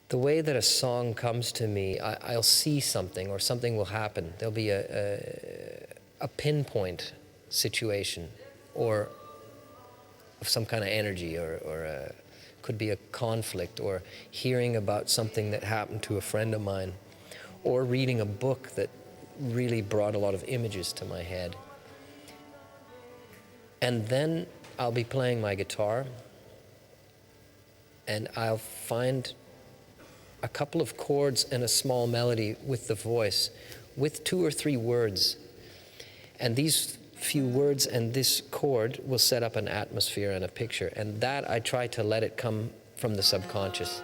The way that a song comes to me, I'll see something or something will happen. There'll be a pinpoint situation or of some kind of energy or could be a conflict or hearing about something that happened to a friend of mine or reading a book that really brought a lot of images to my head. And then I'll be playing my guitar and I'll find a couple of chords and a small melody with the voice, with 2 or 3 words. And these few words and this chord will set up an atmosphere and a picture. And that I try to let it come from the subconscious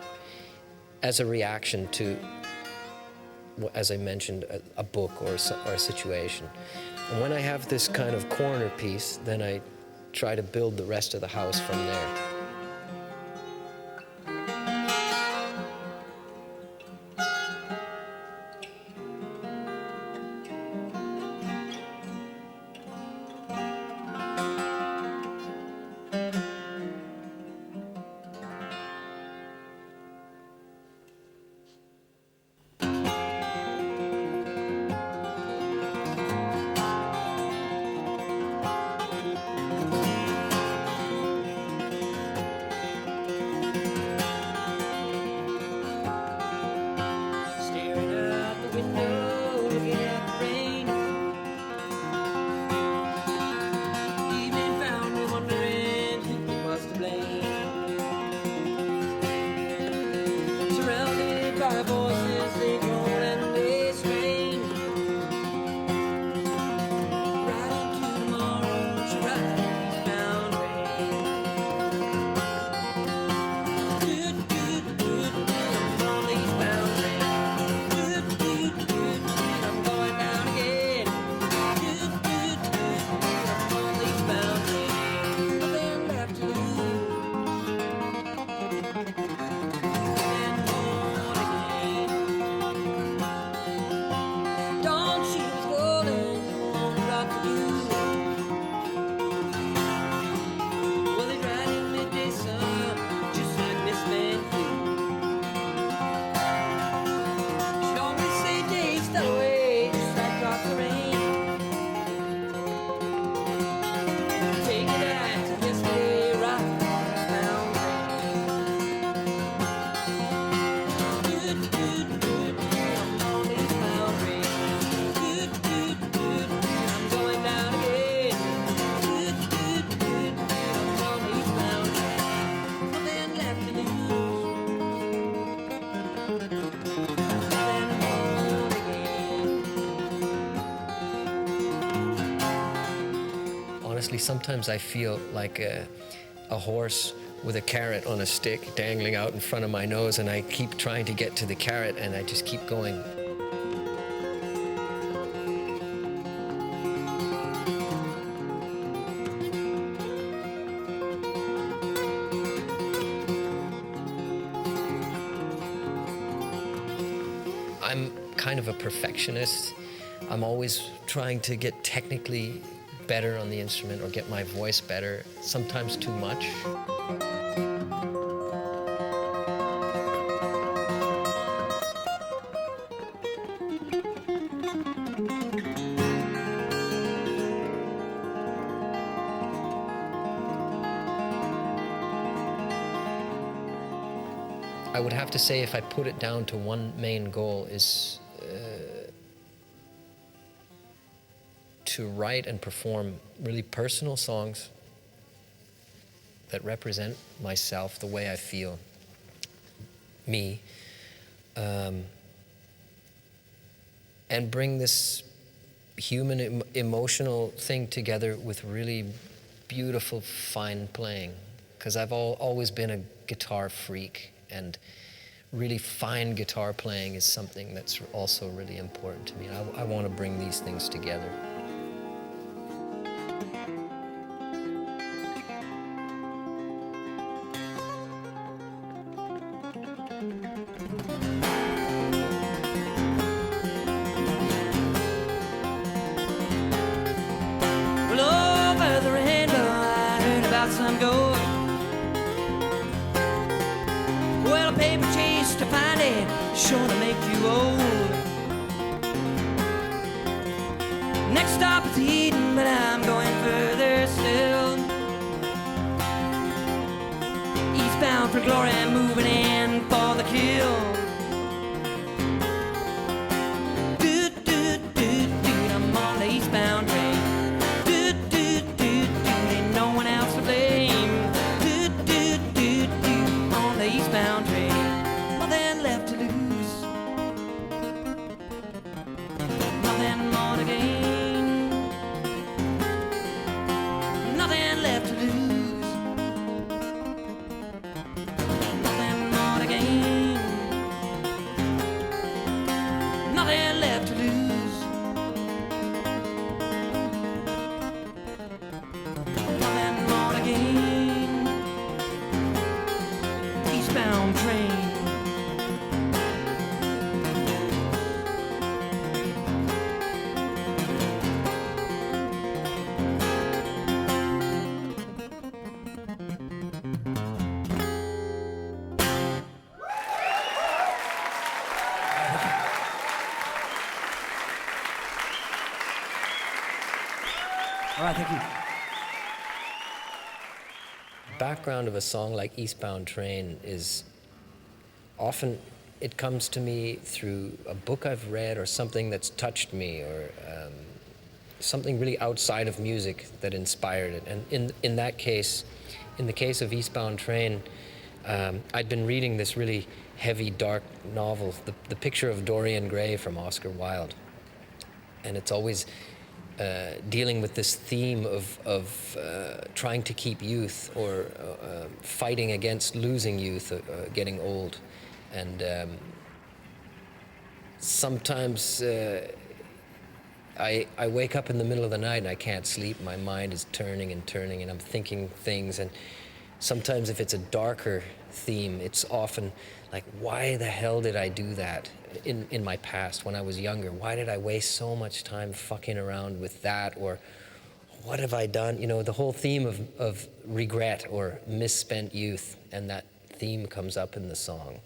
as a reaction to, as I mentioned, a book or a situation. And when I have this kind of corner piece, then I try to build the rest of the house from there. Honestly, sometimes I feel like a horse with a carrot on a stick dangling out in front of my nose, and I keep trying to get to the carrot, and I just keep going. I'm kind of a perfectionist. I'm always trying to get technically better on the instrument or get my voice better, sometimes too much. I would have to say, if I put it down to one main goal, is to write and perform really personal songs that represent myself, the way I feel, me, and bring this human emotional thing together with really beautiful, fine playing. Because I've always been a guitar freak, and really fine guitar playing is something that's also really important to me. I want to bring these things together. Well, over the rainbow, I heard about some gold. Well, a paper chase to find money, sure to make you old. Next stop is Eden, but I'm going further still. Eastbound for glory, moving in for the kill. I'm on the eastbound train. Ain't no one else to blame. On the eastbound train. Nothing left to lose. Nothing more to gain. Nothing left to lose. Nothing more to gain. Nothing left to lose. Nothing more to gain. Eastbound train. All right, thank you. Background of a song like Eastbound Train is often, it comes to me through a book I've read or something that's touched me, or something really outside of music that inspired it. And in that case, in the case of Eastbound Train, I'd been reading this really heavy, dark novel, The Picture of Dorian Gray from Oscar Wilde. And it's always dealing with this theme of trying to keep youth, or fighting against losing youth, getting old. And sometimes I wake up in the middle of the night and I can't sleep. My mind is turning and turning, and I'm thinking things. And sometimes if it's a darker theme, it's often like, why the hell did I do that in my past when I was younger? Why did I waste so much time fucking around with that? Or what have I done? You know, the whole theme of regret or misspent youth, and that theme comes up in the song.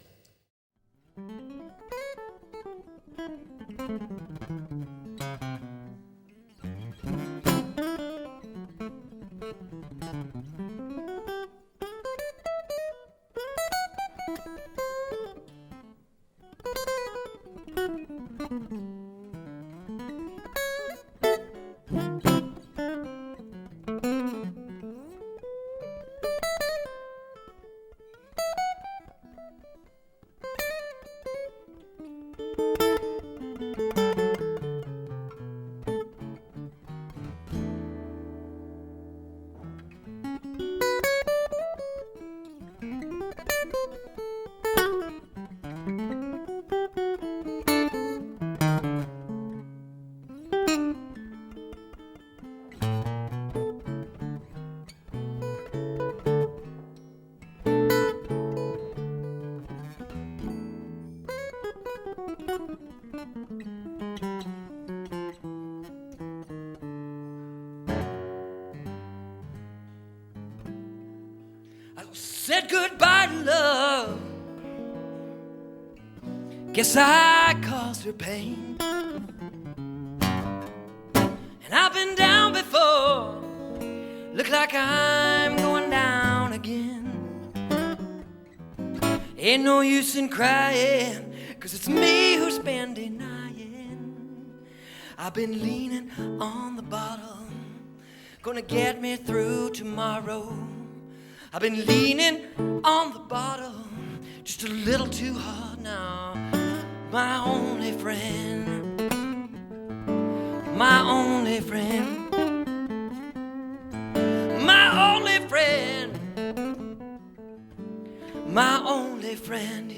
Said goodbye to love. Guess I caused her pain. And I've been down before. Look like I'm going down again. Ain't no use in crying, 'cause it's me who's been denying. I've been leaning on the bottle, gonna get me through tomorrow. I've been leaning on the bottle just a little too hard now. My only friend, my only friend, my only friend, my only friend.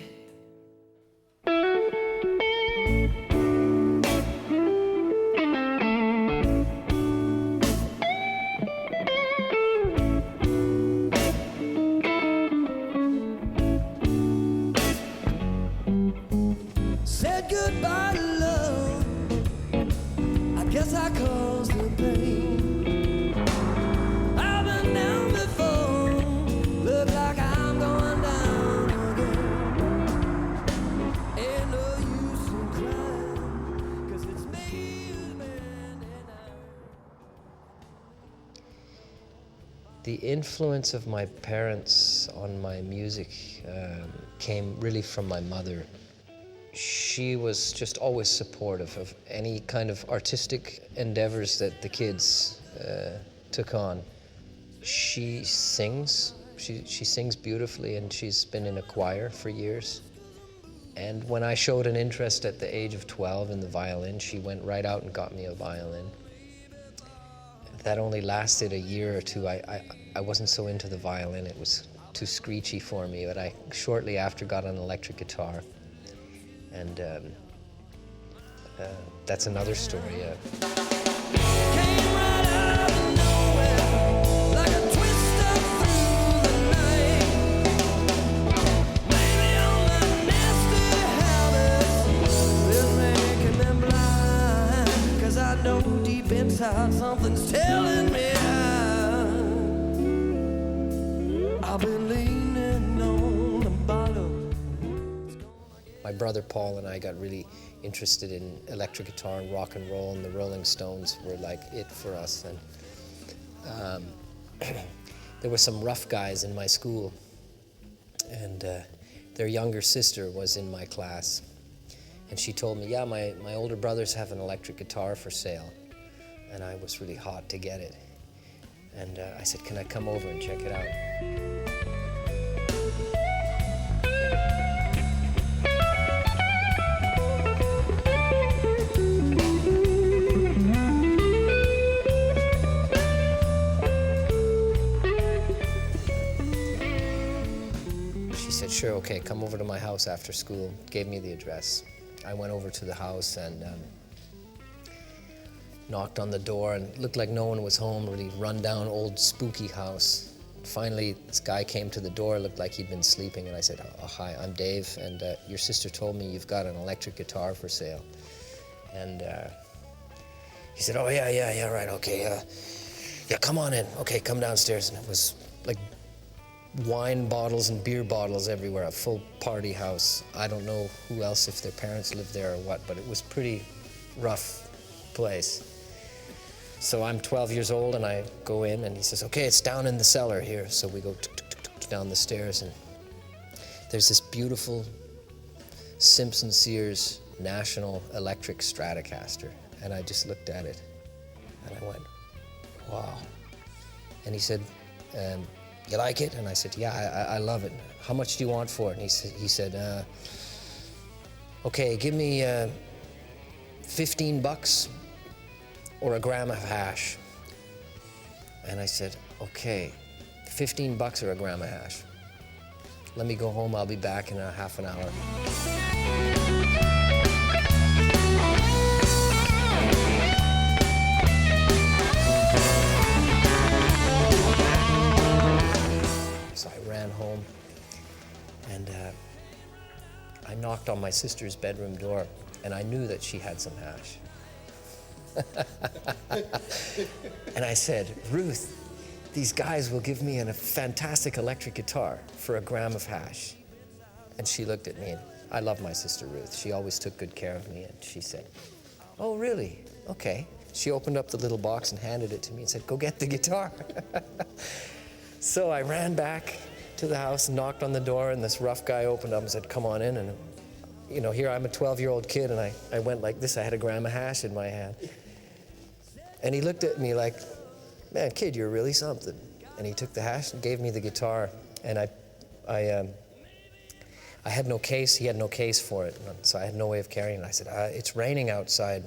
Said goodbye to love. I guess I caused the pain. I've been down before. Look like I'm going down again. The influence of my parents on my music came really from my mother. She was just always supportive of any kind of artistic endeavors that the kids took on. She sings. She sings beautifully, and she's been in a choir for years. And when I showed an interest at the age of 12 in the violin, she went right out and got me a violin. That only lasted a year or two. I wasn't so into the violin. It was too screechy for me, but I shortly after got an electric guitar. And that's another story. Came right out of nowhere, like a twister through the night. Maybe all my nasty habits will make them blind. 'Cause I know deep inside something's telling me I've been leaning on the bottom. My brother Paul and I got really interested in electric guitar and rock and roll, and the Rolling Stones were like it for us. And there were some rough guys in my school, and their younger sister was in my class. And she told me, yeah, my older brothers have an electric guitar for sale. And I was really hot to get it. And I said, can I come over and check it out? She said, sure, okay, come over to my house after school. Gave me the address. I went over to the house and knocked on the door, and it looked like no one was home. Really run-down, old, spooky house. Finally, this guy came to the door, looked like he'd been sleeping, and I said, oh, hi, I'm Dave, and your sister told me you've got an electric guitar for sale. And he said, oh, yeah, right, okay, yeah, come on in. Okay, come downstairs. And it was like wine bottles and beer bottles everywhere, a full party house. I don't know who else, if their parents lived there or what, but it was pretty rough place. So I'm 12 years old, and I go in, and he says, okay, it's down in the cellar here. So we go down the stairs, and there's this beautiful Simpson Sears National Electric Stratocaster. And I just looked at it, and I went, wow. And he said, you like it? And I said, yeah, I love it. How much do you want for it? And he said, okay, give me $15 or a gram of hash. And I said, okay, $15 or a gram of hash. Let me go home, I'll be back in a half an hour. So I ran home, and I knocked on my sister's bedroom door, and I knew that she had some hash. And I said, Ruth, these guys will give me a fantastic electric guitar for a gram of hash. And she looked at me, and I love my sister Ruth. She always took good care of me, and she said, oh, really? Okay. She opened up the little box and handed it to me and said, go get the guitar. So I ran back to the house and knocked on the door, and this rough guy opened up and said, come on in. And you know, here I'm a 12-year-old kid, and I went like this. I had a gram of hash in my hand. And he looked at me like, man, kid, you're really something. And he took the hash and gave me the guitar. And I had no case. He had no case for it. So I had no way of carrying it. I said, it's raining outside.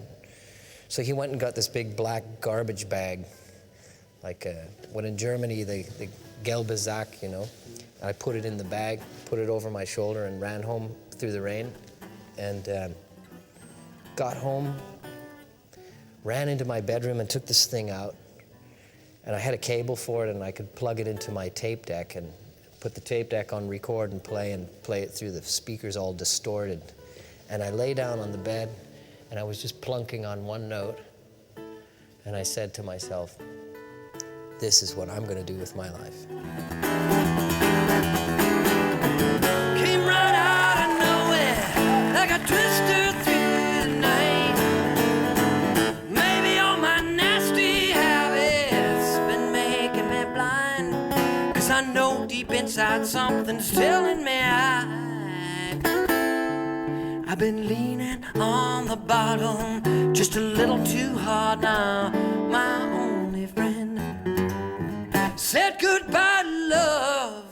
So he went and got this big black garbage bag, like when in Germany, the gelbe Sack, you know. And I put it in the bag, put it over my shoulder, and ran home through the rain. And got home, ran into my bedroom and took this thing out. And I had a cable for it, and I could plug it into my tape deck and put the tape deck on record and play it through the speakers all distorted. And I lay down on the bed, and I was just plunking on one note. And I said to myself, this is what I'm going to do with my life. Came right out of nowhere like a twister through the night. Maybe all my nasty habits been making me blind. deep inside something's telling me I've been leaning on the bottle just a little too hard now. My only friend said goodbye to love,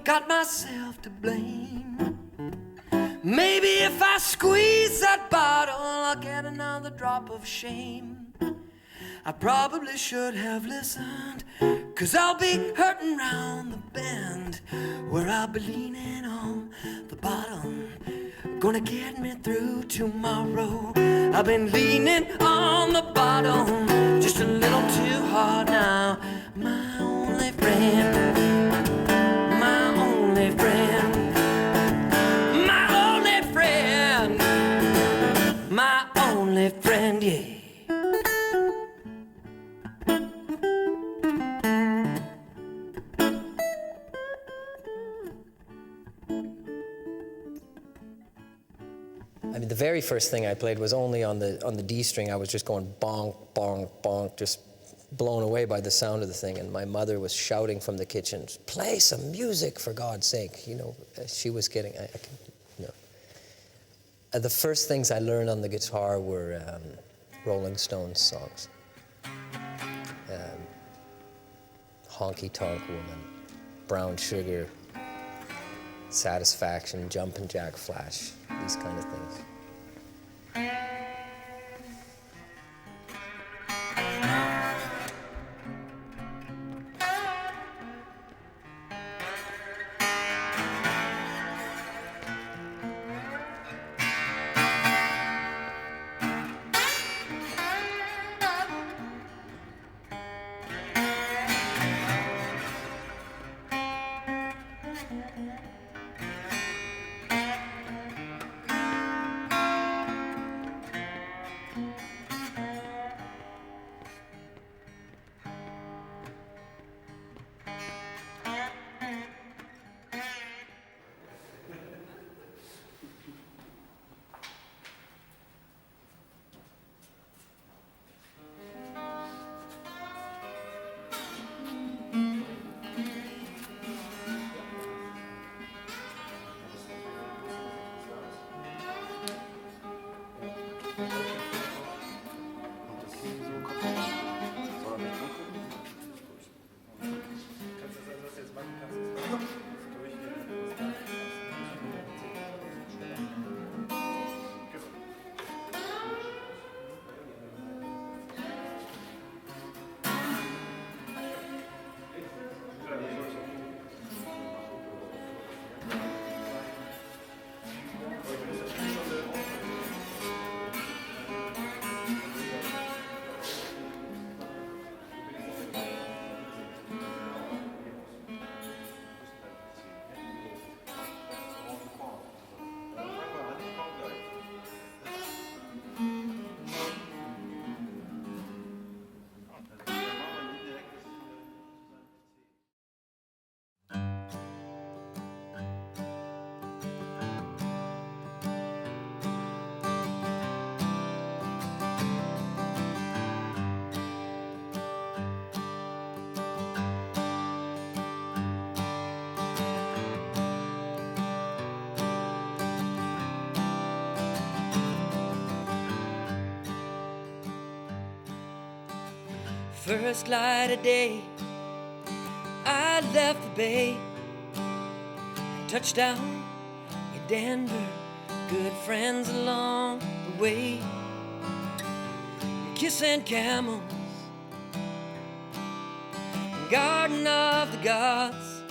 got myself to blame. Maybe if I squeeze that bottle, I'll get another drop of shame. I probably should have listened, 'cause I'll be hurting round the bend, where I'll be leaning on the bottom, gonna get me through tomorrow. I've been leaning on the bottom just a little too hard now. My only friend, my only friend, my only friend, my only friend, yeah. I mean, the very first thing I played was only on the D string. I was just going bonk, bonk, bonk, just blown away by the sound of the thing. And my mother was shouting from the kitchen, "Play some music, for God's sake!" You know, she was getting. The first things I learned on the guitar were Rolling Stones songs. Honky Tonk Woman, Brown Sugar, Satisfaction, Jumpin' Jack Flash, these kind of things. First light of day, I left the bay, touched down in Denver, good friends along the way, kissing camels, garden of the gods,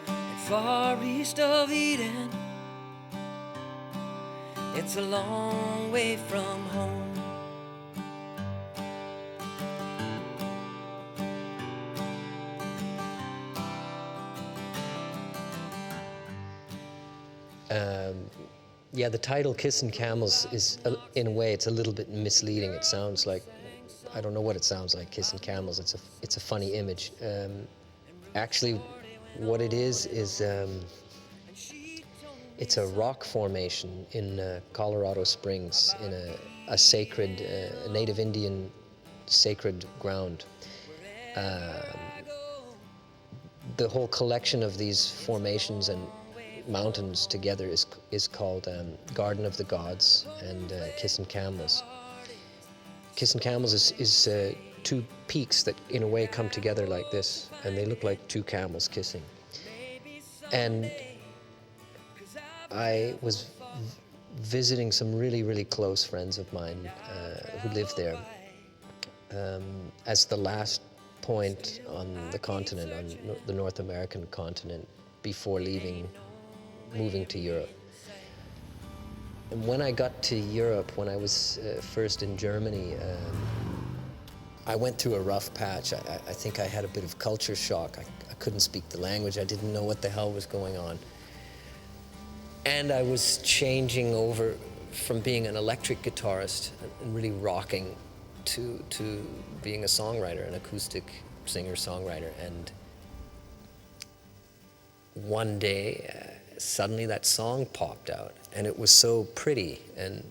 and far east of Eden, it's a long way from home. Yeah, the title "Kissin' Camels" is, in a way, it's a little bit misleading. It sounds like, I don't know what it sounds like, kissing camels. It's a funny image. Actually, what it is it's a rock formation in Colorado Springs, in a sacred, a native Indian sacred ground. the whole collection of these formations and mountains together is called Garden of the Gods and Kissin' Camels. Kissin' Camels is two peaks that in a way come together like this, and they look like two camels kissing. And I was visiting some really, really close friends of mine who lived there as the last point on the continent, on the North American continent, before moving to Europe. And when I got to Europe, when I was first in Germany, I went through a rough patch. I think I had a bit of culture shock. I couldn't speak the language. I didn't know what the hell was going on. And I was changing over from being an electric guitarist and really rocking to being a songwriter, an acoustic singer-songwriter. And one day, suddenly that song popped out, and it was so pretty, and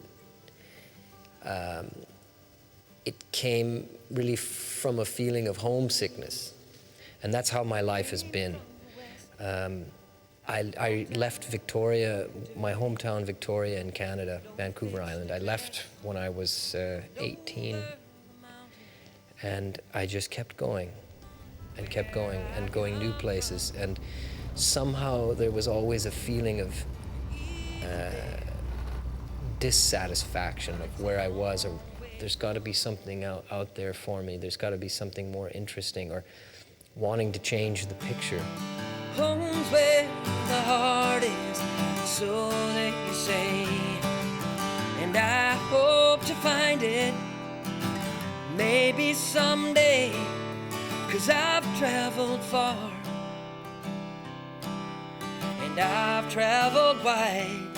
it came really from a feeling of homesickness, and that's how my life has been. I left Victoria, my hometown Victoria in Canada, Vancouver Island. I left when I was 18, and I just kept going and kept going and going new places, and somehow there was always a feeling of dissatisfaction of where I was, or there's got to be something out there for me. There's got to be something more interesting, or wanting to change the picture. Home's where the heart is, so they say, and I hope to find it, maybe someday, 'cause I've traveled far, and I've traveled wide,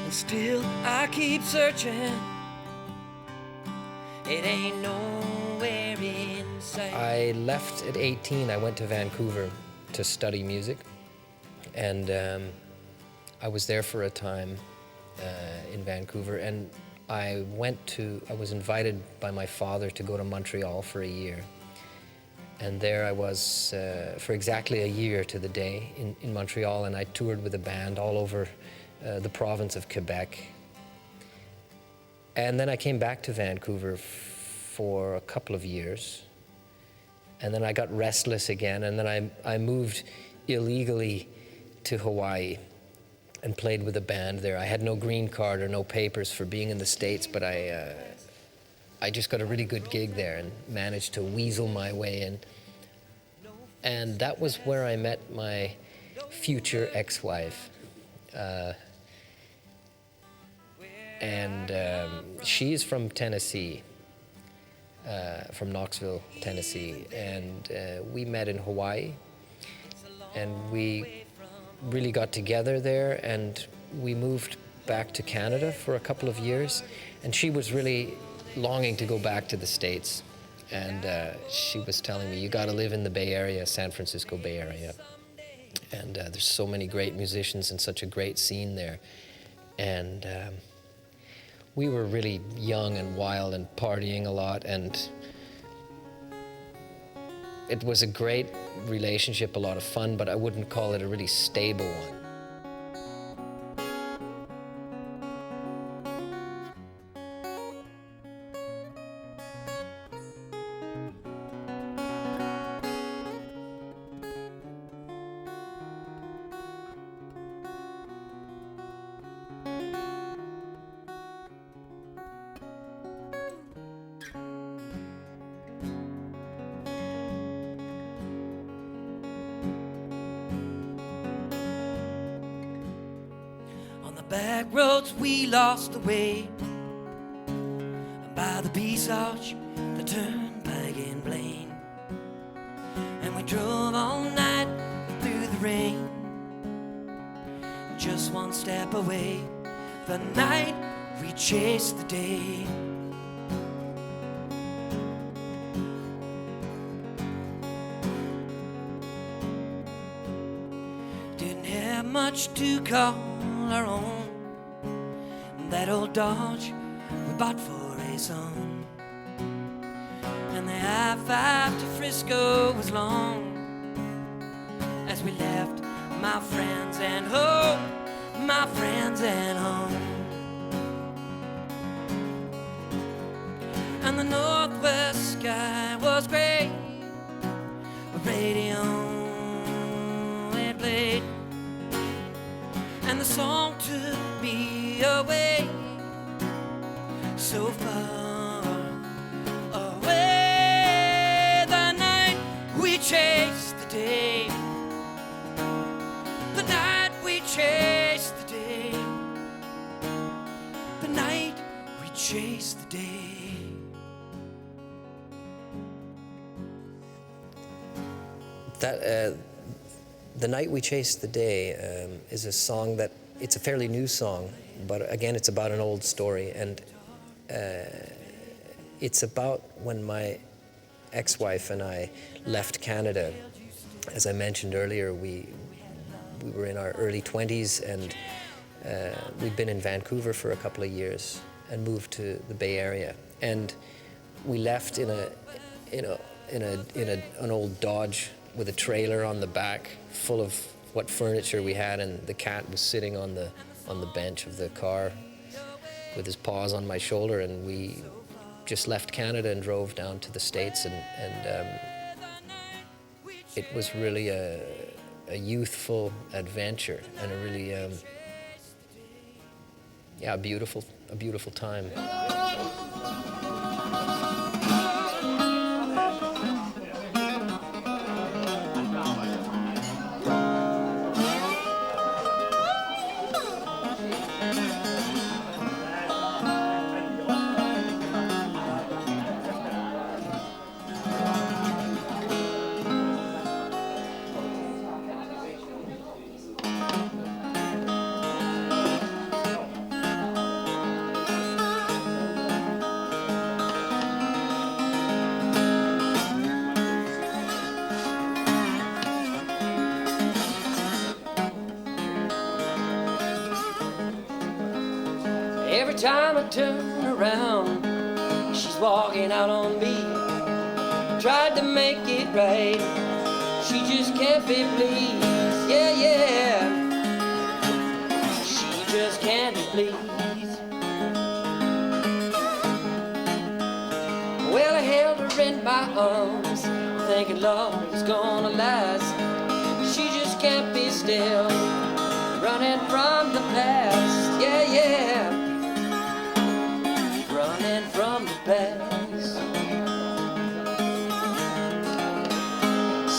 and still I keep searching, it ain't nowhere in sight. I left at 18. I went to Vancouver to study music, and I was there for a time in Vancouver, and I was invited by my father to go to Montreal for a year. And there I was for exactly a year to the day in Montreal, and I toured with a band all over the province of Quebec. And then I came back to Vancouver for a couple of years, and then I got restless again, and then I moved illegally to Hawaii and played with a band there. I had no green card or no papers for being in the States, but I just got a really good gig there and managed to weasel my way in. And that was where I met my future ex-wife. She is from Tennessee, from Knoxville, Tennessee. And we met in Hawaii, and we really got together there, and we moved back to Canada for a couple of years. And she was really longing to go back to the States. And she was telling me, you got to live in the Bay Area, San Francisco Bay Area. And there's so many great musicians and such a great scene there. And we were really young and wild and partying a lot. And it was a great relationship, a lot of fun, but I wouldn't call it a really stable one. Back roads we lost the way, and by the Peace Arch, the turnpike in Blaine, and we drove all night through the rain, just one step away. The night we chased the day. Didn't have much to call our own. That old Dodge we bought for a son, and the I-5 to Frisco was long as we left my friends and home, my friends and home. And the northwest sky was gray, a radio it played, and the song took me away, so far away. The night we chased the day, the night we chased the day, the night we chased the day. That The Night We Chased the Day is a song that, it's a fairly new song, but again, it's about an old story, and it's about when my ex-wife and I left Canada. As I mentioned earlier, we were in our early 20s, and we'd been in Vancouver for a couple of years and moved to the Bay Area. And we left in an old Dodge with a trailer on the back full of what furniture we had, and the cat was sitting on the bench of the car with his paws on my shoulder, and we just left Canada and drove down to the States, and it was really a youthful adventure and a really a beautiful time. Every time I turn around, she's walking out on me. Tried to make it right, she just can't be pleased. Yeah, yeah, she just can't be pleased. Well, I held her in my arms, thinking love was gonna last. She just can't be still, running from the past. Yeah, yeah, running from the past.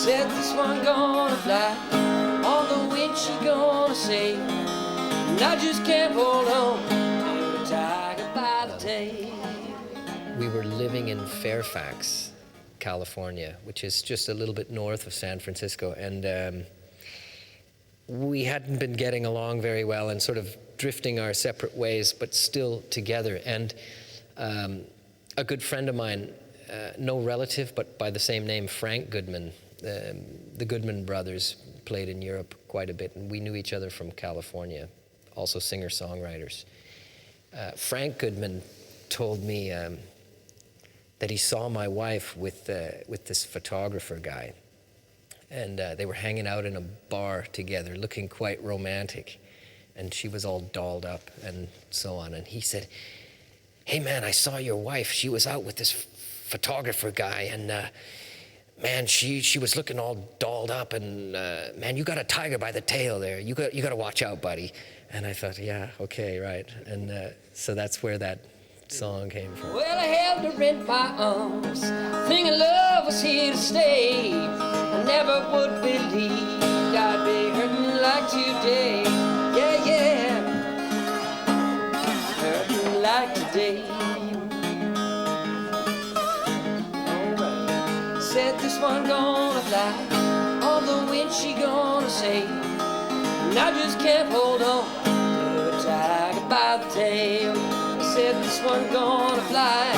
Said this one gonna fly, on the wind she gonna sail, and I just can't hold on to a tiger by the tail. We were living in Fairfax, California, which is just a little bit north of San Francisco, and we hadn't been getting along very well and sort of drifting our separate ways, but still together. And a good friend of mine, no relative, but by the same name, Frank Goodman, the Goodman brothers played in Europe quite a bit, and we knew each other from California, also singer-songwriters. Frank Goodman told me that he saw my wife with this photographer guy, and they were hanging out in a bar together, looking quite romantic, and she was all dolled up and so on. And he said, "Hey man, I saw your wife. She was out with this photographer guy, and man, she was looking all dolled up, and man, you got a tiger by the tail there. You got to watch out, buddy." And I thought, yeah, okay, right. And so that's where that song came from. Well, I held her in my arms, thinking love was here to stay. I never would believe I'd be hurting like today. Yeah, yeah, hurting like today. Alright, said this one gonna fly, on the wind she gonna sail, and I just can't hold on to a tiger by the tail. Said this one gonna fly,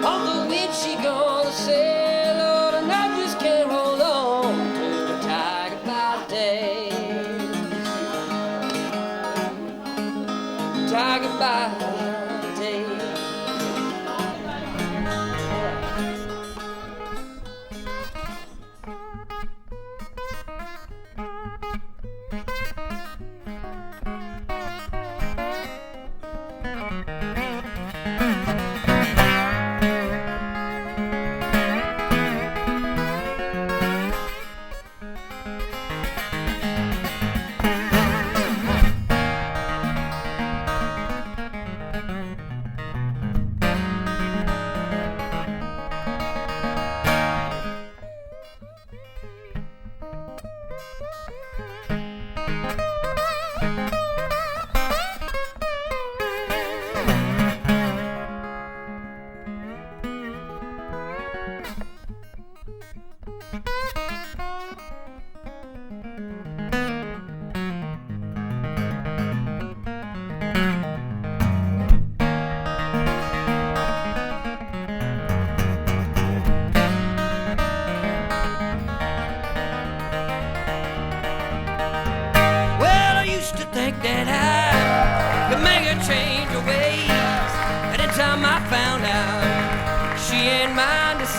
on the wind she gonna sail, Lord, and I just can't hold on to a tiger by the tail. Tiger by the tail.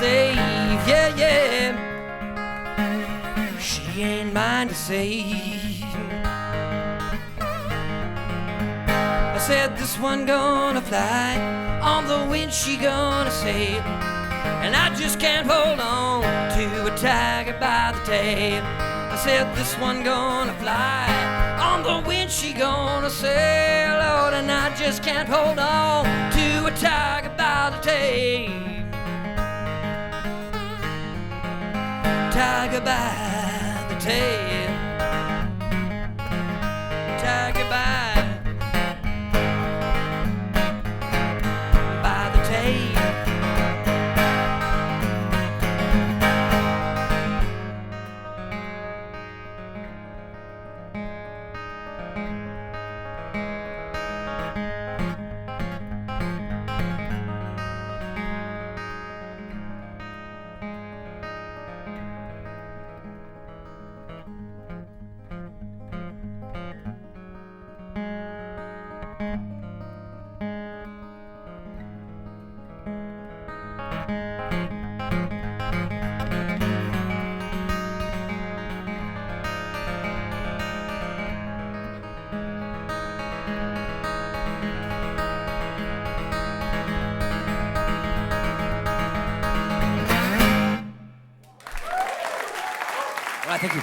save, yeah, yeah. She ain't mine to save. I said this one gonna fly, on the wind she gonna sail, and I just can't hold on to a tiger by the tail. I said this one gonna fly, on the wind she gonna sail, Lord, and I just can't hold on to a tiger by the tail. Tiger by the tail. Tiger by the tail. All right, thank you.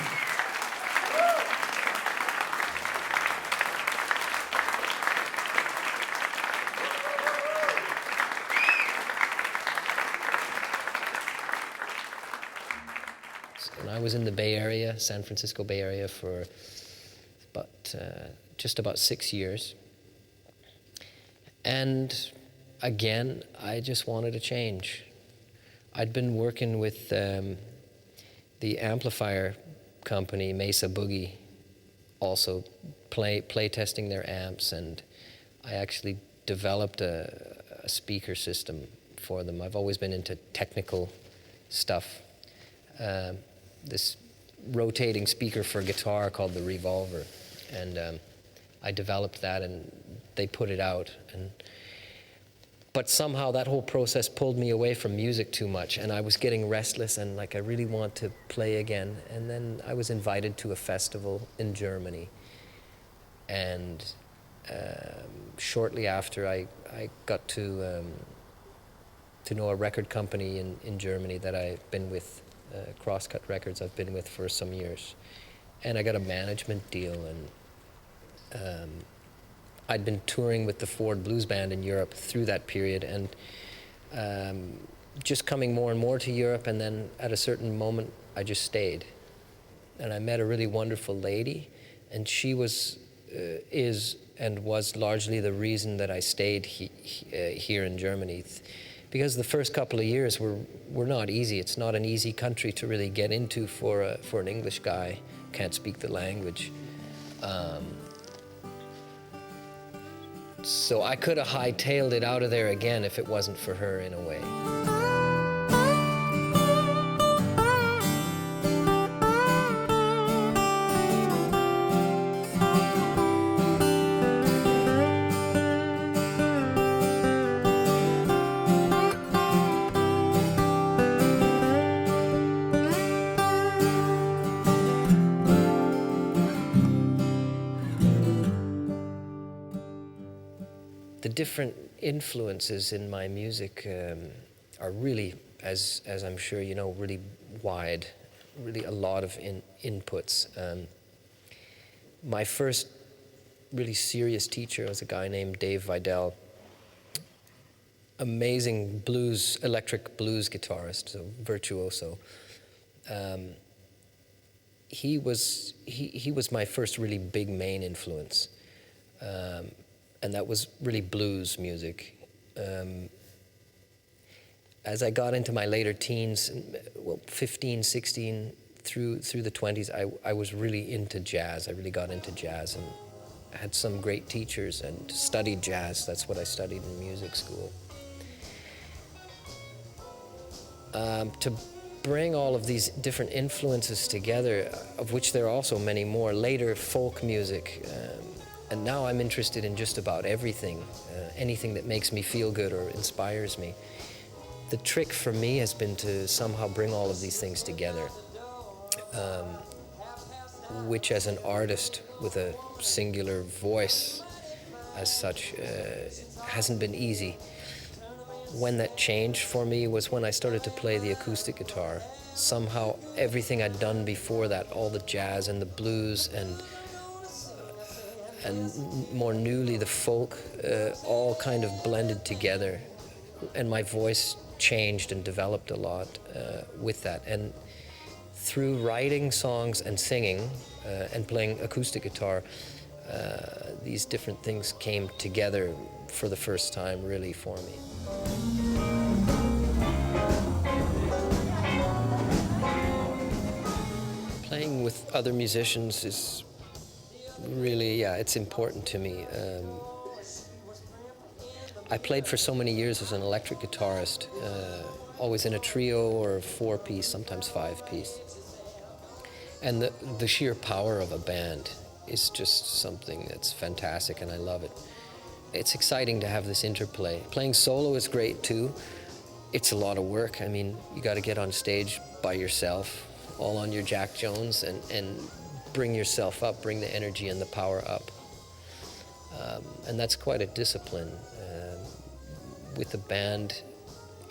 And I was in the Bay Area, San Francisco Bay Area, for just about 6 years. And again, I just wanted a change. I'd been working with the amplifier company, Mesa Boogie, also play testing their amps, and I actually developed a speaker system for them. I've always been into technical stuff. This rotating speaker for guitar called the Revolver, and I developed that, and they put it out. But somehow that whole process pulled me away from music too much, and I was getting restless, and like I really want to play again. And then I was invited to a festival in Germany, and shortly after I got to know a record company in Germany that I've been with, Crosscut Records, I've been with for some years, and I got a management deal, and I'd been touring with the Ford Blues Band in Europe through that period, and just coming more and more to Europe, and then at a certain moment I just stayed, and I met a really wonderful lady, and she is largely the reason that I stayed here in Germany, because the first couple of years were not easy. It's not an easy country to really get into for an English guy, can't speak the language. So I could have hightailed it out of there again if it wasn't for her, in a way. The different influences in my music are really, as I'm sure you know, really wide, really a lot of inputs. My first really serious teacher was a guy named Dave Vidal, amazing electric blues guitarist, so virtuoso. He was my first really big main influence. And that was really blues music. As I got into my later teens, 15, 16, through the 20s, I was really into jazz. I really got into jazz and had some great teachers and studied jazz. That's what I studied in music school. To bring all of these different influences together, of which there are also many more, later folk music, and now I'm interested in just about everything, anything that makes me feel good or inspires me. the trick for me has been to somehow bring all of these things together, which as an artist with a singular voice as such hasn't been easy. When that changed for me was when I started to play the acoustic guitar. Somehow everything I'd done before that, all the jazz and the blues and more newly the folk, all kind of blended together. And my voice changed and developed a lot with that. And through writing songs and singing and playing acoustic guitar, these different things came together for the first time really for me. Playing with other musicians is really, it's important to me. I played for so many years as an electric guitarist, always in a trio or a 4-piece, sometimes 5-piece. And the sheer power of a band is just something that's fantastic, and I love it. It's exciting to have this interplay. Playing solo is great too. It's a lot of work. I mean, you got to get on stage by yourself, all on your Jack Jones, and bring yourself up, bring the energy and the power up. And that's quite a discipline. With a band,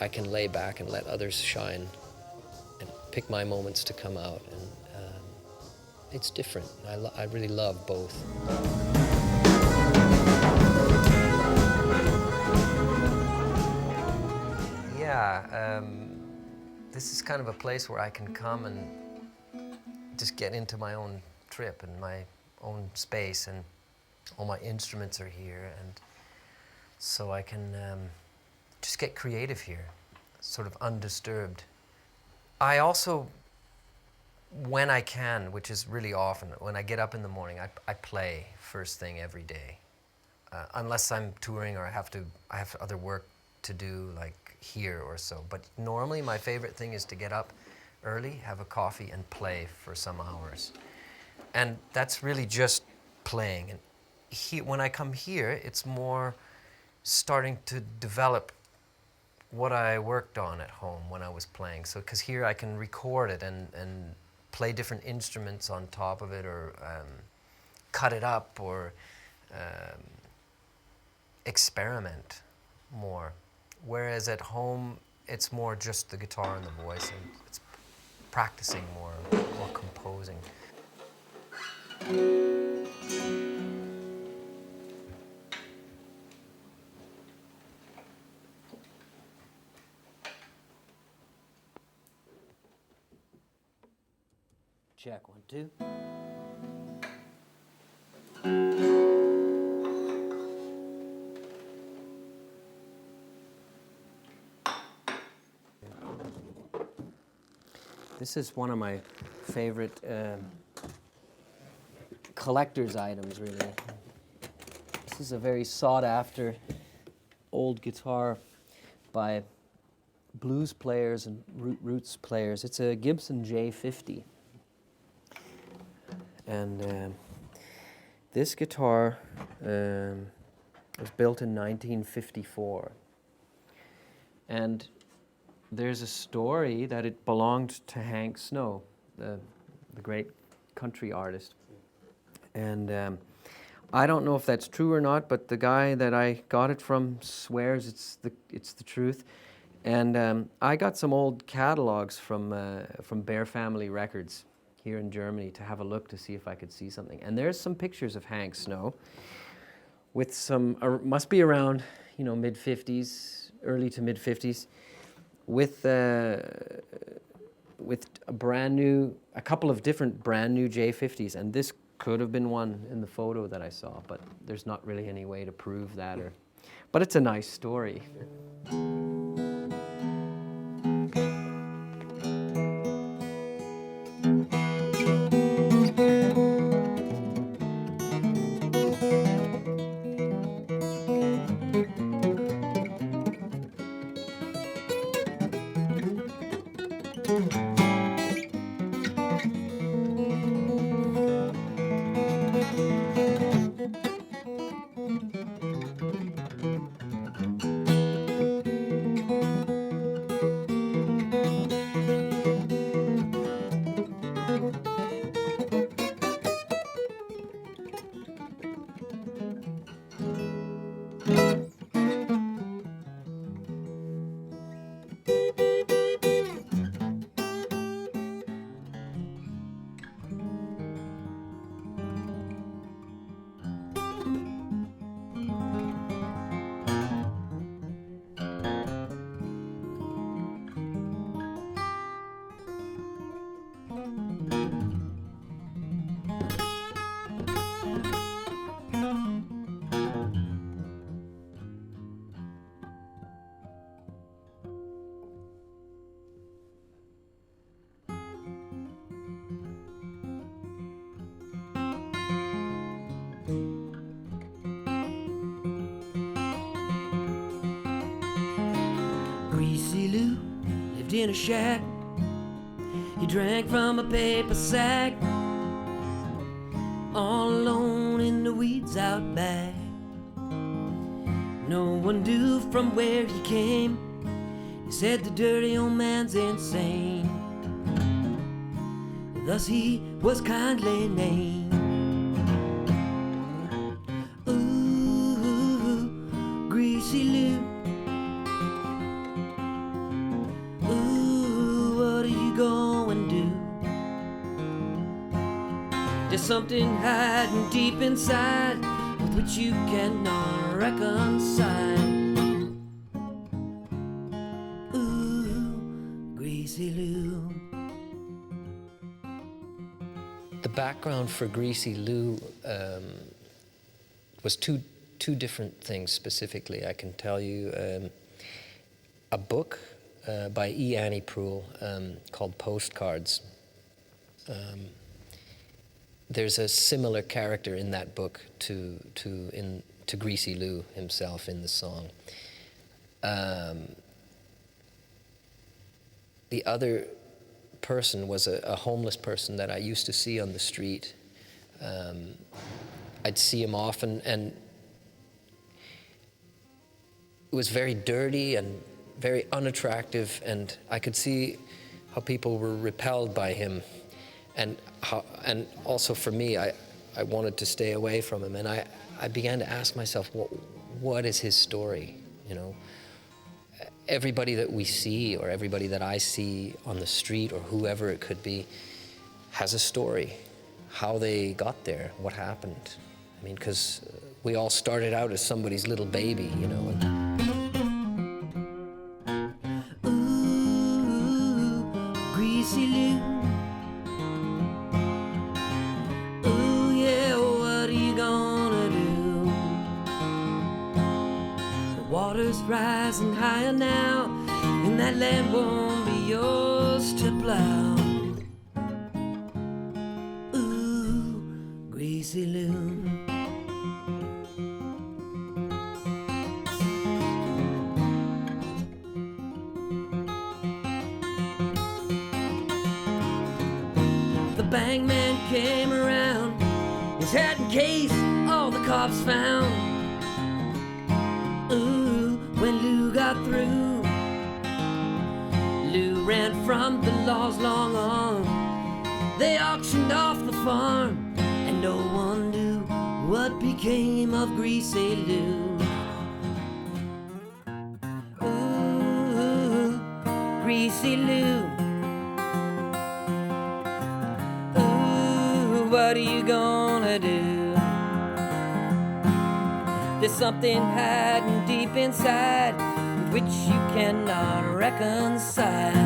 I can lay back and let others shine and pick my moments to come out. And it's different. I really love both. Yeah, this is kind of a place where I can come and just get into my own trip and my own space, and all my instruments are here, and so I can just get creative here, sort of undisturbed. I also, when I can, which is really often, when I get up in the morning, I play first thing every day, unless I'm touring or I have other work to do, like here or so. But normally my favorite thing is to get up early, have a coffee, and play for some hours. And that's really just playing. And when I come here, it's more starting to develop what I worked on at home when I was playing. So, because here I can record it and play different instruments on top of it, or cut it up, or experiment more. Whereas at home, it's more just the guitar and the voice, and it's practicing more, or composing. Check, 1, 2. This is one of my favorite collector's items, really. This is a very sought-after old guitar by blues players and roots players. It's a Gibson J50. And this guitar was built in 1954. And there's a story that it belonged to Hank Snow, the great country artist. And I don't know if that's true or not, but the guy that I got it from swears it's the truth. And I got some old catalogs from Bear Family Records here in Germany to have a look to see if I could see something. And there's some pictures of Hank Snow with some, must be around, mid-50s, early to mid-50s, with a couple of different brand new J50s. And this could have been one in the photo that I saw, but there's not really any way to prove that. But it's a nice story. Greasy Lou lived in a shack. He drank from a paper sack, all alone in the weeds out back. No one knew from where he came. He said the dirty old man's insane. Thus he was kindly named. Ooh, Greasy Lou. Ooh, what are you going to do? There's something hiding deep inside with which you cannot reconcile. Ooh, Greasy Lou. The background for Greasy Lou was two different things specifically. I can tell you a book by E. Annie Proulx called Postcards. There's a similar character in that book to Greasy Lou himself in the song. The other person was a homeless person that I used to see on the street. I'd see him often, and it was very dirty and very unattractive, and I could see how people were repelled by him, and also for me, I wanted to stay away from him, and I began to ask myself, what is his story, you know? Everybody that we see, or everybody that I see on the street, or whoever it could be, has a story. How they got there, what happened. I mean, because we all started out as somebody's little baby, you know. Ooh, Greasy Lou. Ooh, yeah, what are you gonna do? The water's rising higher now, and that land won't be yours to plow. Ooh, Greasy Lou. The bangman came around, his hat and case, all the cops found. Ooh, when Lou got through, Lou ran from the law's long arm. They auctioned off the farm, and no one knew what became of Greasy Lou. Ooh, Greasy Lou. Ooh, what are you gonna do? There's something hiding deep inside with which you cannot reconcile.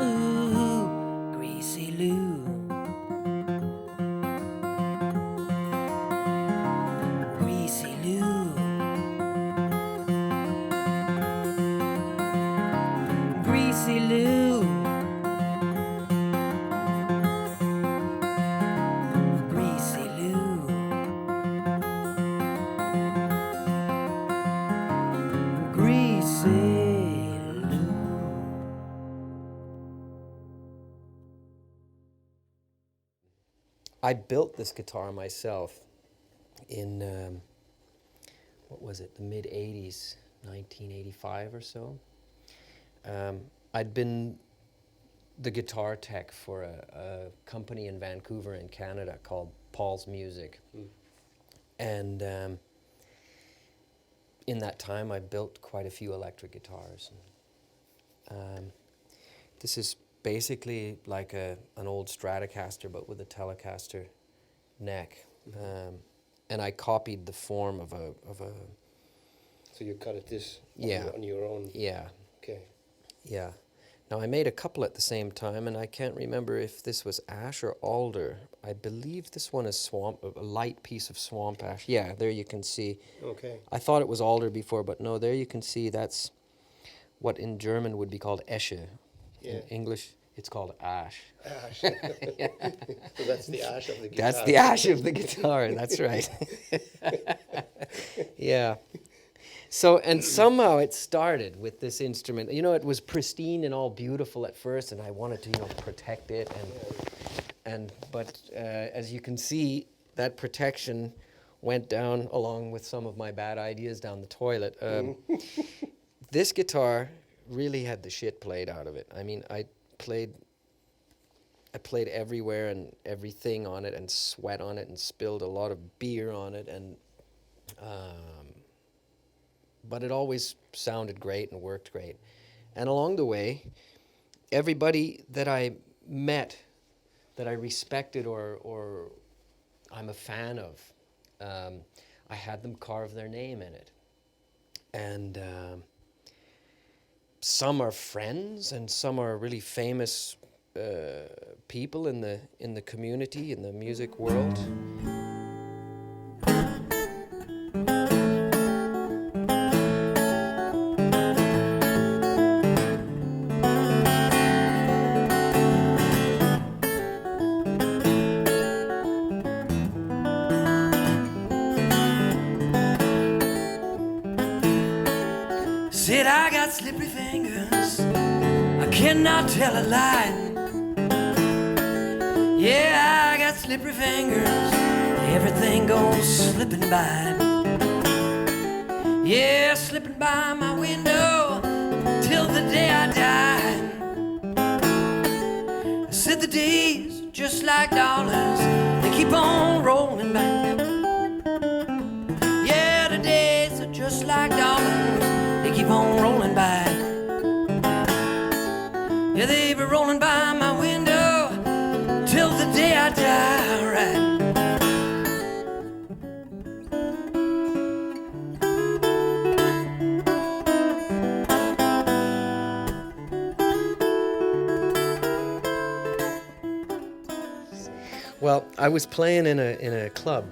Ooh, Greasy Lou. Greasy Lou. Greasy Lou. Greasy Lou. Greasy Lou. I built this guitar myself in, what was it, the mid-'80s, 1985 or so. I'd been the guitar tech for a company in Vancouver in Canada called Paul's Music. And in that time, I built quite a few electric guitars. This is basically like an old Stratocaster, but with a Telecaster neck. And I copied the form of a So you cut it this Yeah. on your own? yeah, Okay. yeah. Now, I made a couple at the same time, and I can't remember if this was ash or alder. I believe this one is swamp, a light piece of swamp ash. Yeah, there you can see. Okay. I thought it was alder before, but no, there you can see that's what in German would be called Esche. Yeah. In English, it's called ash. Ash. So that's the ash of the guitar. That's the ash of the guitar, that's right. Yeah. So, and somehow it started with this instrument. You know, it was pristine and all beautiful at first, and I wanted to, protect it. But as you can see, that protection went down along with some of my bad ideas down the toilet. This guitar really had the shit played out of it. I mean, I played everywhere and everything on it, and sweat on it, and spilled a lot of beer on it, and but it always sounded great and worked great. And along the way, everybody that I met, that I respected or I'm a fan of, I had them carve their name in it. And some are friends, and some are really famous people in the community, in the music world. Said I got slippery fingers, I cannot tell a lie. Yeah, I got slippery fingers, everything goes slipping by. Yeah, slipping by my window till the day I die. I said the days, just like dollars, they keep on rolling by. Yeah, the days are just like dollars, they keep on rolling by. Yeah, they be rolling by my window till the day I die, right? Well, I was playing in a club,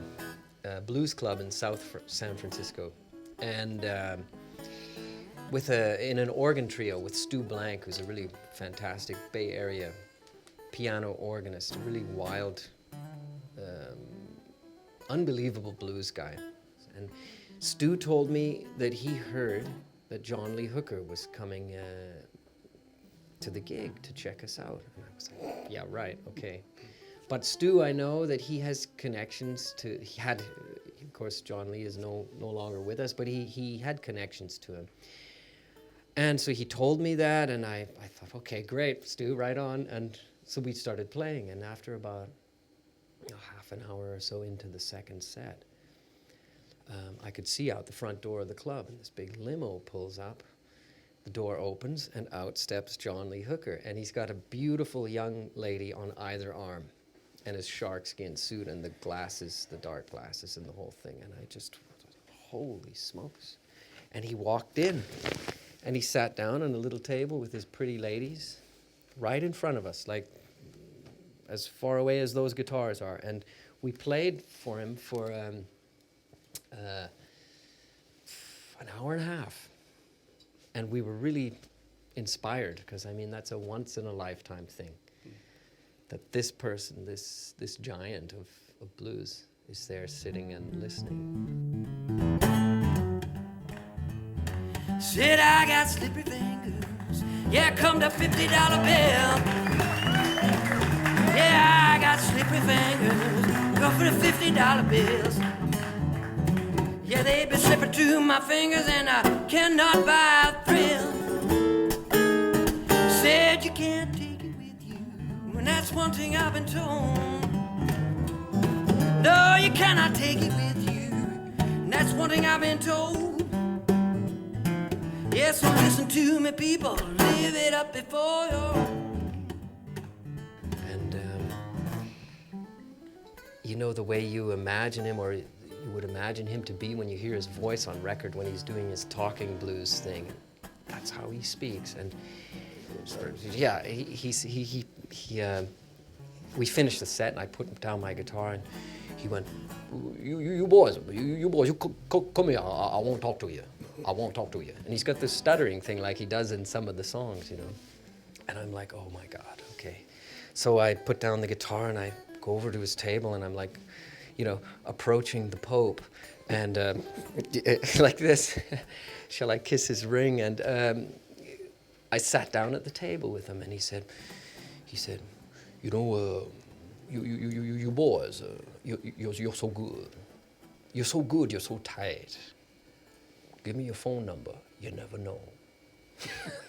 a blues club in South San Francisco, and in an organ trio with Stu Blank, who's a really fantastic Bay Area piano organist, a really wild, unbelievable blues guy. And Stu told me that he heard that John Lee Hooker was coming to the gig to check us out. And I was like, yeah, right, okay. But Stu, I know that he has connections to, of course, John Lee is no longer with us, but he had connections to him. And so he told me that, and I thought, okay, great, Stu, right on. And so we started playing, and after about half an hour or so into the second set, I could see out the front door of the club, and this big limo pulls up. The door opens, and out steps John Lee Hooker, and he's got a beautiful young lady on either arm, and his shark skin suit, and the glasses, the dark glasses, and the whole thing. And I just, holy smokes. And he walked in. And he sat down on a little table with his pretty ladies right in front of us, like as far away as those guitars are. And we played for him for an hour and a half. And we were really inspired, because, I mean, that's a once-in-a-lifetime thing. That this person, this giant of blues is there sitting and listening. Said I got slippery fingers, yeah, come to $50 bill. Yeah, I got slippery fingers, go for the $50 bills. Yeah, they be slipping through my fingers, and I cannot buy a thrill. Said you can't take it with you, and that's one thing I've been told. No, you cannot take it with you, and that's one thing I've been told. Yeah, so listen to me, people, live it up before you. And you know, the way you imagine him, or you would imagine him to be when you hear his voice on record when he's doing his talking blues thing. That's how he speaks. And Yeah, we finished the set, and I put down my guitar, and he went, you boys, come here, I won't talk to you. I won't talk to you. And he's got this stuttering thing like he does in some of the songs, you know. And I'm like, oh my God, okay. So I put down the guitar, and I go over to his table, and I'm like, you know, approaching the Pope, and like this, shall I kiss his ring? And I sat down at the table with him, and he said, you know, you boys, you're so good. You're so good, you're so tight. Give me your phone number, you never know.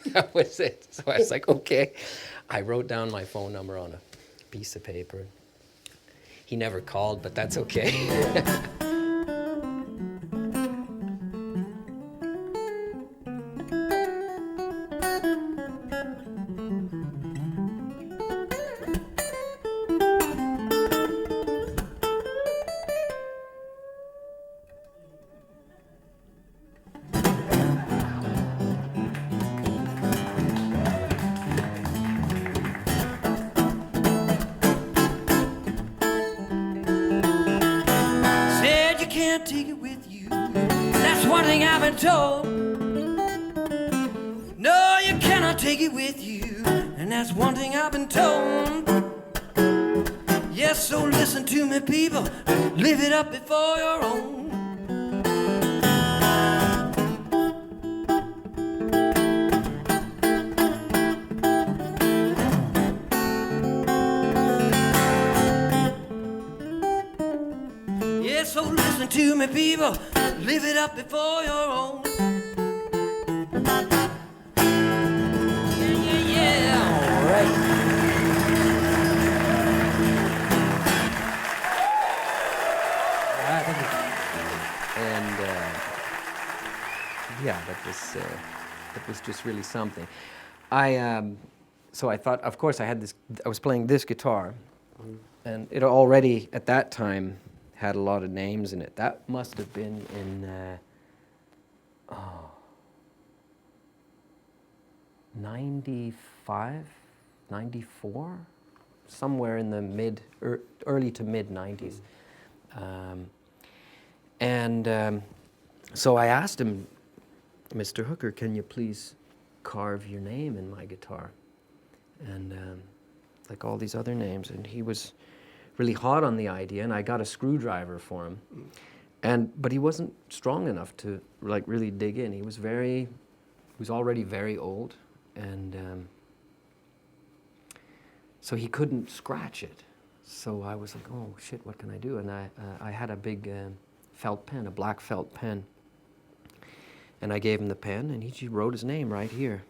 That was it. So I was like, okay. I wrote down my phone number on a piece of paper. He never called, but that's okay. Said you can't take it with you. That's one thing I've been told. No, you cannot take it with you. And that's one thing I've been told. Yes, so listen to me, people. Live it up before your own. Yes, so listen to me, people. Live it up before your own. Yeah, all right. And yeah, that was just really something. So I thought, of course, I was playing this guitar, and it already at that time had a lot of names in it. That must have been in 95, 94, somewhere in the early to mid 90s. So I asked him, Mr. Hooker, can you please carve your name in my guitar? And like all these other names. And he was really hot on the idea, and I got a screwdriver for him. But he wasn't strong enough to like really dig in. He was already very old, and so he couldn't scratch it. So I was like, oh shit, what can I do? And I had a big felt pen, a black felt pen. And I gave him the pen, and he wrote his name right here.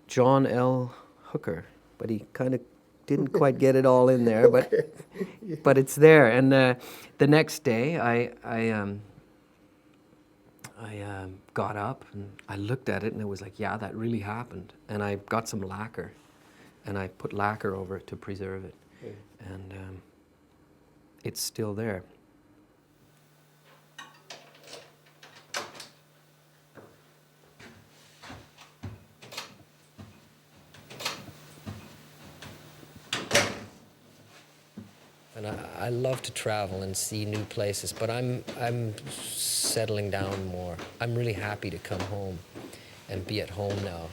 John L. Hooker. But he kind of didn't quite get it all in there, but it's there. And the next day, I got up, and I looked at it, and it was like, yeah, that really happened. And I got some lacquer, and I put lacquer over it to preserve it. Yeah. And it's still there. And I love to travel and see new places, but I'm settling down more. I'm really happy to come home and be at home now.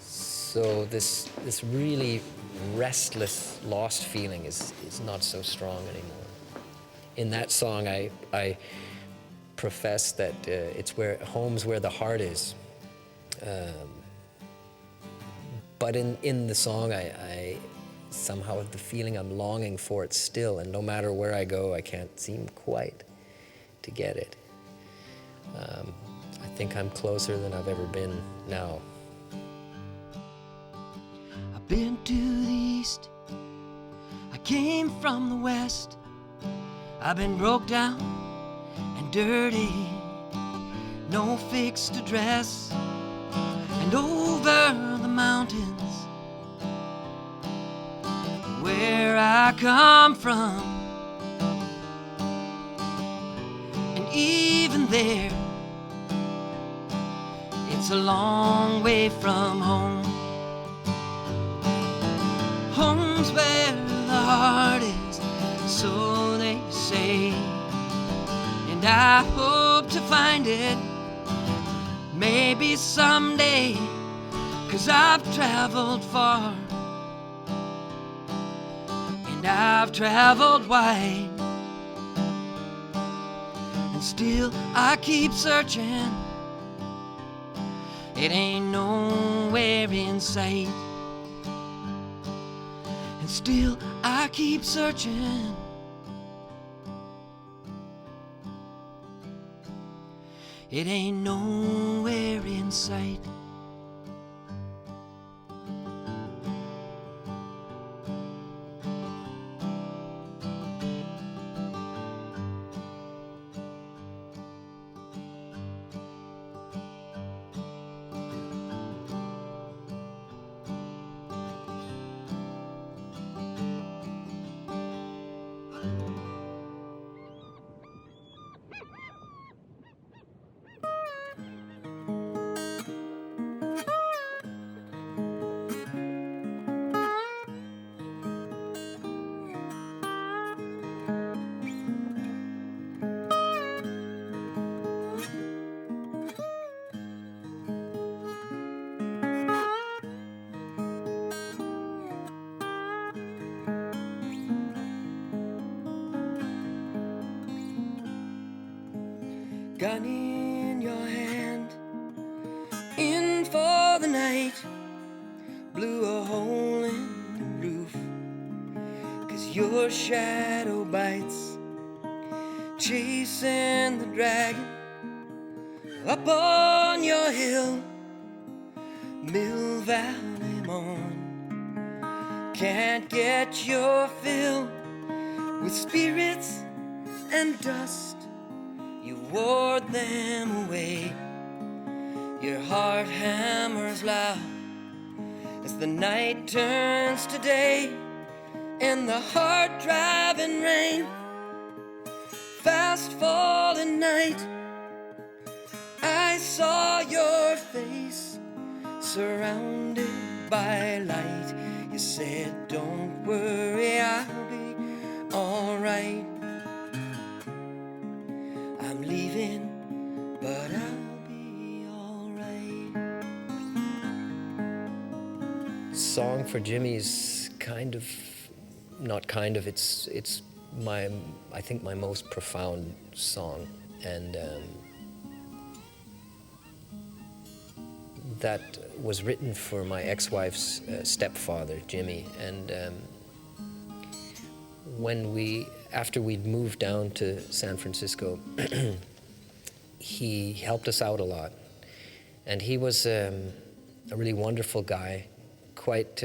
So this really restless, lost feeling is not so strong anymore. In that song, I profess that home's where the heart is. But in the song, I somehow have the feeling I'm longing for it still, and no matter where I go, I can't seem quite to get it. I think I'm closer than I've ever been now. I've been to the east, I came from the west. I've been broke down and dirty, no fixed address, and over the mountains where I come from. And even there It's a long way from home. Home's where the heart is, so they say. And I hope to find it, maybe someday, 'cause I've traveled far and I've traveled wide, and still I keep searching. It ain't nowhere in sight, and still I keep searching. It ain't nowhere in sight. Gun in your hand, in for the night, blew a hole in the roof, 'cause your shadow bites, chasing the dragon up on your hill, Mill Valley Moon. Can't get your fill with spirits and dust. You ward them away. Your heart hammers loud as the night turns to day, and the heart-driving rain, fast falling night. I saw your face surrounded by light. You said, don't worry, I'll be all right. I'm leaving, but I'll be all right. Song for Jimmy is kind of, not kind of, it's my, I think my most profound song. And that was written for my ex-wife's stepfather, Jimmy. And after we'd moved down to San Francisco, he helped us out a lot. And he was a really wonderful guy, quite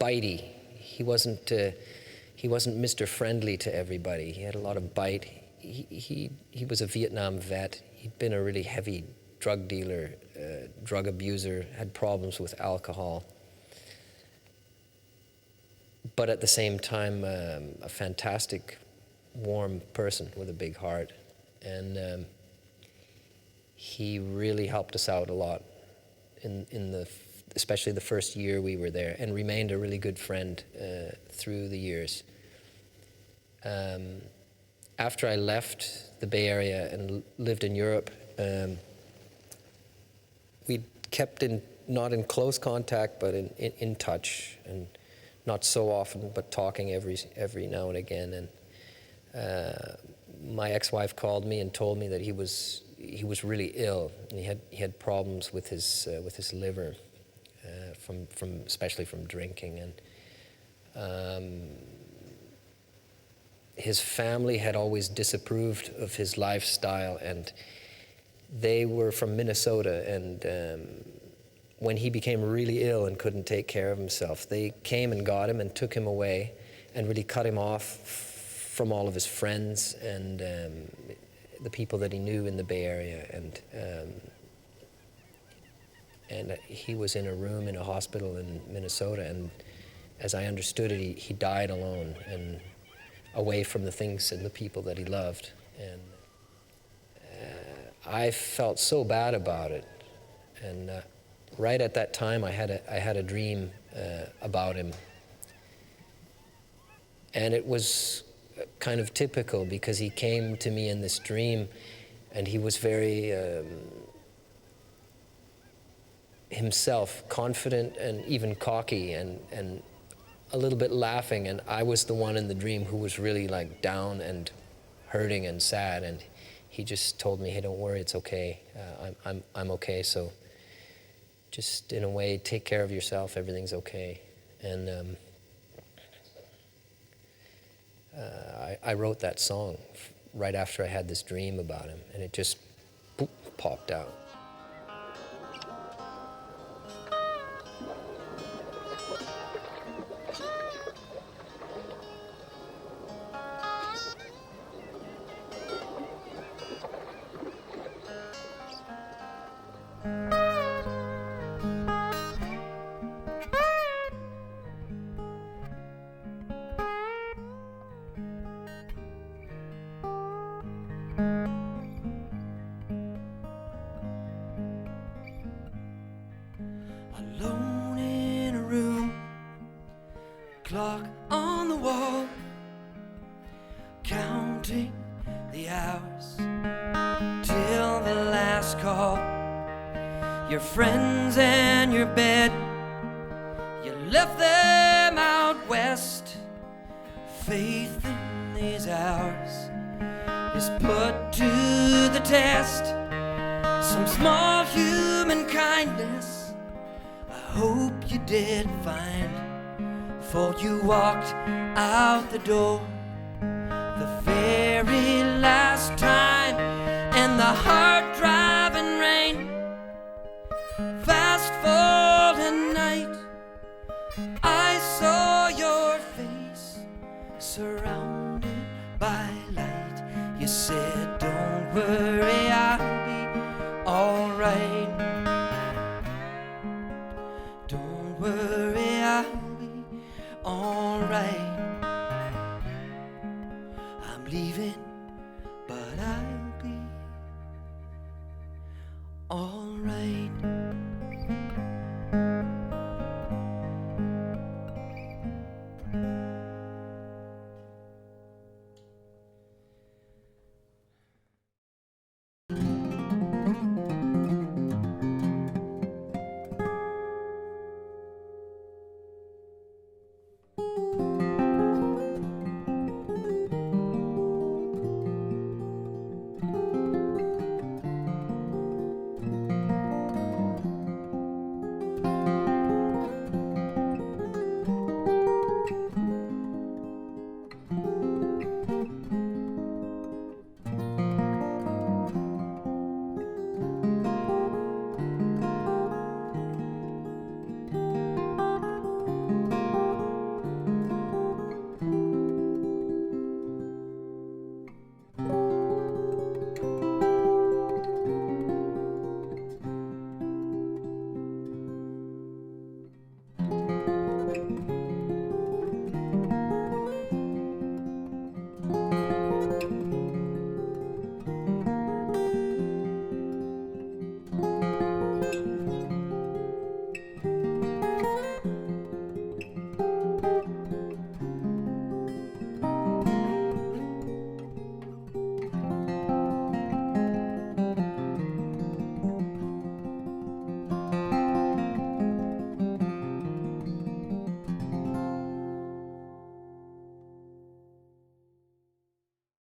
bitey. He wasn't Mr. Friendly to everybody. He had a lot of bite. He was a Vietnam vet. He'd been a really heavy drug dealer, drug abuser, had problems with alcohol. But at the same time, a fantastic, warm person with a big heart. And he really helped us out a lot, especially the first year we were there, and remained a really good friend through the years. After I left the Bay Area and lived in Europe, we kept not in close contact, but in touch, and not so often, but talking every now and again. And my ex-wife called me and told me that he was really ill, and he had problems with his liver, especially from drinking. And his family had always disapproved of his lifestyle, and they were from Minnesota, and when he became really ill and couldn't take care of himself, they came and got him and took him away and really cut him off from all of his friends and the people that he knew in the Bay Area. And he was in a room in a hospital in Minnesota, and as I understood it, he died alone and away from the things and the people that he loved. And I felt so bad about it. And right at that time, I had a dream about him. And it was kind of typical because he came to me in this dream and he was very himself, confident and even cocky and a little bit laughing. And I was the one in the dream who was really like down and hurting and sad. And he just told me, hey, don't worry, it's okay. I'm okay. So just in a way, take care of yourself. Everything's okay. And I wrote that song right after I had this dream about him, and it just boop, popped out. Alone in a room, clock on the wall, counting the hours till the last call. Your friends and your bed, you left them out west. Faith in these hours is put to the test. Some small human kindness I hope you did find, for you walked out the door the very last time, and the heart drives